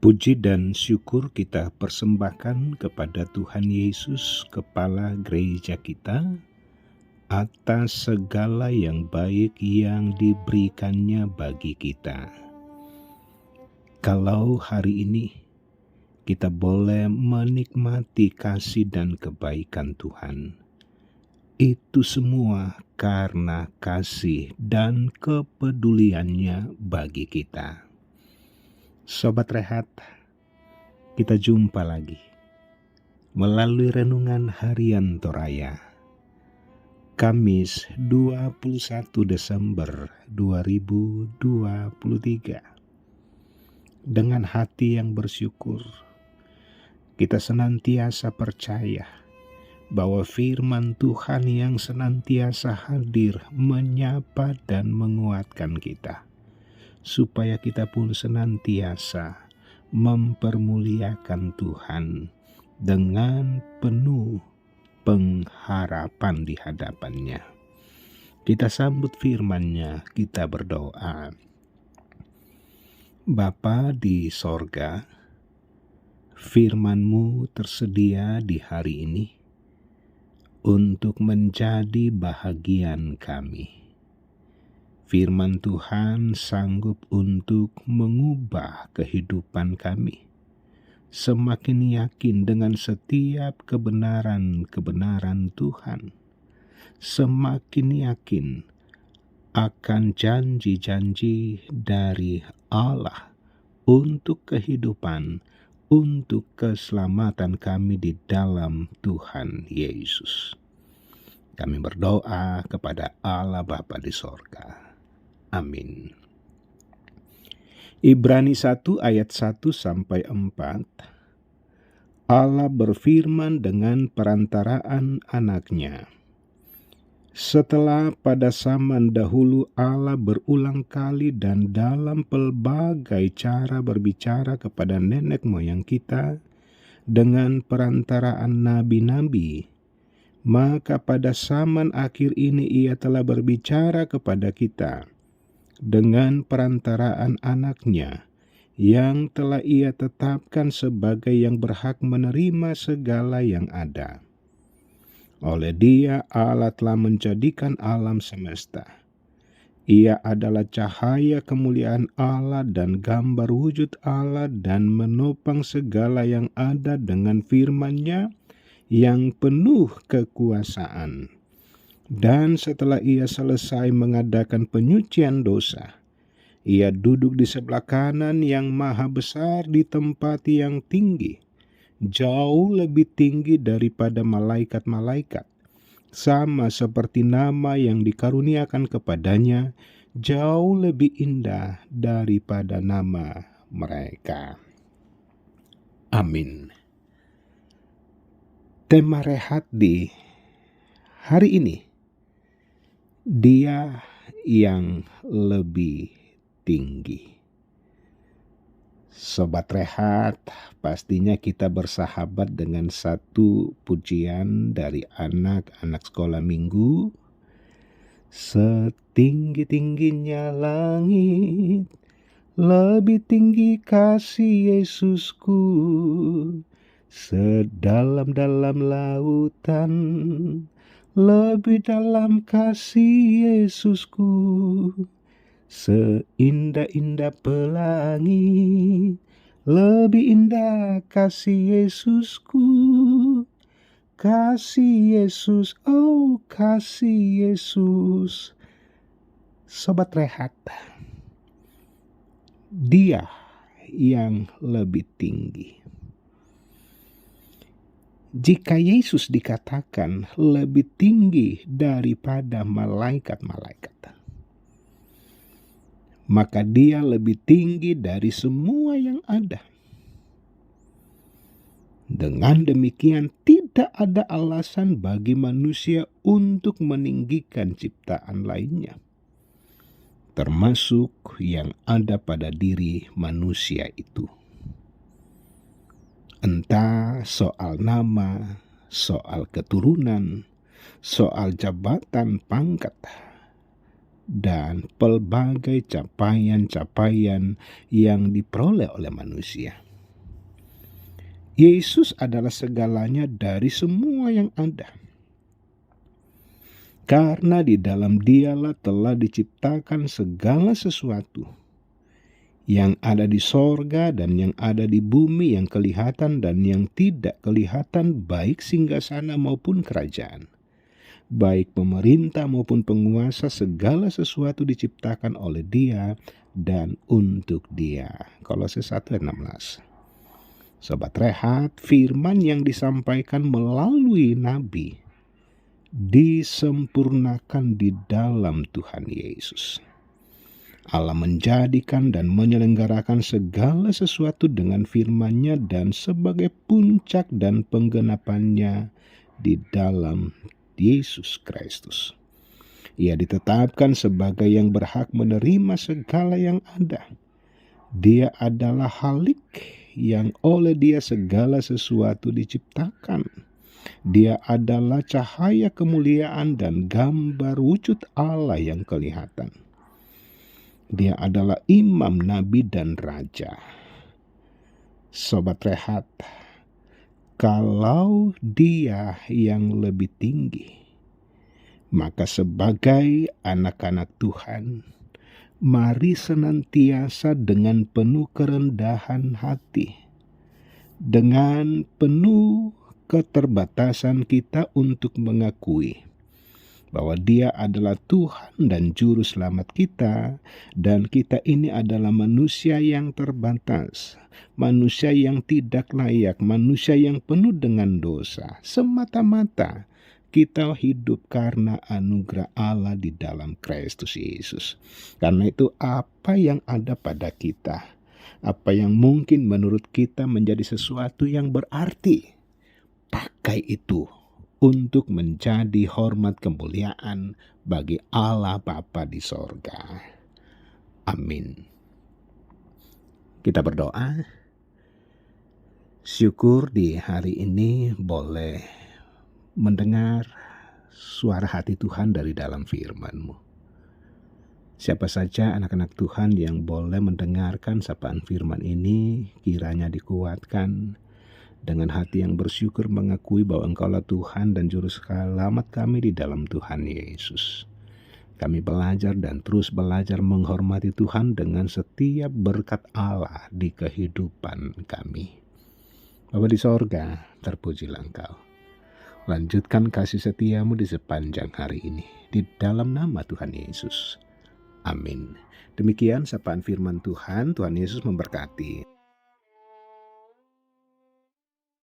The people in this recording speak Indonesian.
Puji dan syukur kita persembahkan kepada Tuhan Yesus, Kepala Gereja kita, atas segala yang baik yang diberikannya bagi kita. Kalau hari ini kita boleh menikmati kasih dan kebaikan Tuhan, itu semua karena kasih dan kepeduliannya bagi kita. Sobat Rehat, kita jumpa lagi melalui renungan harian Toraya, Kamis 21 Desember 2023. Dengan hati yang bersyukur, kita senantiasa percaya bahwa firman Tuhan yang senantiasa hadir menyapa dan menguatkan kita, supaya kita pun senantiasa mempermuliakan Tuhan dengan penuh pengharapan di hadapannya. Kita sambut firman-Nya, kita berdoa. Bapa di sorga, firman-Mu tersedia di hari ini untuk menjadi bahagian kami. Firman Tuhan sanggup untuk mengubah kehidupan kami. Semakin yakin dengan setiap kebenaran-kebenaran Tuhan. Semakin yakin akan janji-janji dari Allah untuk kehidupan, untuk keselamatan kami di dalam Tuhan Yesus. Kami berdoa kepada Allah Bapa di sorga. Amin. Ibrani 1 ayat 1-4. Allah berfirman dengan perantaraan anaknya. Setelah pada zaman dahulu Allah berulang kali dan dalam pelbagai cara berbicara kepada nenek moyang kita dengan perantaraan nabi-nabi, maka pada zaman akhir ini Ia telah berbicara kepada kita dengan perantaraan anaknya yang telah Ia tetapkan sebagai yang berhak menerima segala yang ada. Oleh Dia Allah telah menjadikan alam semesta. Ia adalah cahaya kemuliaan Allah dan gambar wujud Allah dan menopang segala yang ada dengan firman-Nya yang penuh kekuasaan. Dan setelah Ia selesai mengadakan penyucian dosa, Ia duduk di sebelah kanan yang maha besar di tempat yang tinggi, jauh lebih tinggi daripada malaikat-malaikat, sama seperti nama yang dikaruniakan kepadanya jauh lebih indah daripada nama mereka. Amin. Tema rehat di hari ini, Dia yang lebih tinggi. Sobat Rehat, pastinya kita bersahabat dengan satu pujian dari anak-anak sekolah minggu. Setinggi-tingginya langit, lebih tinggi kasih Yesusku. Sedalam-dalam lautan, lebih dalam kasih Yesusku. Seindah-indah pelangi, lebih indah kasih Yesusku. Kasih Yesus, oh kasih Yesus. Sobat Rehat, Dia yang lebih tinggi. Jika Yesus dikatakan lebih tinggi daripada malaikat-malaikat, maka Dia lebih tinggi dari semua yang ada. Dengan demikian, tidak ada alasan bagi manusia untuk meninggikan ciptaan lainnya, termasuk yang ada pada diri manusia itu. Entah soal nama, soal keturunan, soal jabatan pangkat, dan pelbagai capaian-capaian yang diperoleh oleh manusia. Yesus adalah segalanya dari semua yang ada. Karena di dalam Dialah telah diciptakan segala sesuatu, yang ada di sorga dan yang ada di bumi, yang kelihatan dan yang tidak kelihatan, baik singgasana maupun kerajaan, baik pemerintah maupun penguasa, segala sesuatu diciptakan oleh Dia dan untuk Dia. Kolose 1 ayat 16. Sobat Rehat, firman yang disampaikan melalui Nabi disempurnakan di dalam Tuhan Yesus. Allah menjadikan dan menyelenggarakan segala sesuatu dengan firman-Nya dan sebagai puncak dan penggenapannya di dalam Yesus Kristus. Ia ditetapkan sebagai yang berhak menerima segala yang ada. Dia adalah Halik yang oleh Dia segala sesuatu diciptakan. Dia adalah cahaya kemuliaan dan gambar wujud Allah yang kelihatan. Dia adalah imam, nabi, dan raja. Sobat Rehat, kalau Dia yang lebih tinggi, maka sebagai anak-anak Tuhan, mari senantiasa dengan penuh kerendahan hati, dengan penuh keterbatasan kita untuk mengakui bahwa Dia adalah Tuhan dan Juru Selamat kita, dan kita ini adalah manusia yang terbatas, manusia yang tidak layak, manusia yang penuh dengan dosa. Semata-mata kita hidup karena anugerah Allah di dalam Kristus Yesus. Karena itu apa yang ada pada kita, apa yang mungkin menurut kita menjadi sesuatu yang berarti, pakai itu untuk menjadi hormat kemuliaan bagi Allah Bapa di sorga. Amin. Kita berdoa. Syukur di hari ini boleh mendengar suara hati Tuhan dari dalam firman-Mu. Siapa saja anak-anak Tuhan yang boleh mendengarkan sapaan firman ini, kiranya dikuatkan dengan hati yang bersyukur mengakui bahwa Engkaulah Tuhan dan Juru Selamat kami di dalam Tuhan Yesus. Kami belajar dan terus belajar menghormati Tuhan dengan setiap berkat Allah di kehidupan kami. Bapa di sorga, terpujilah Engkau. Lanjutkan kasih setiamu di sepanjang hari ini, di dalam nama Tuhan Yesus. Amin. Demikian sapaan firman Tuhan. Tuhan Yesus memberkati.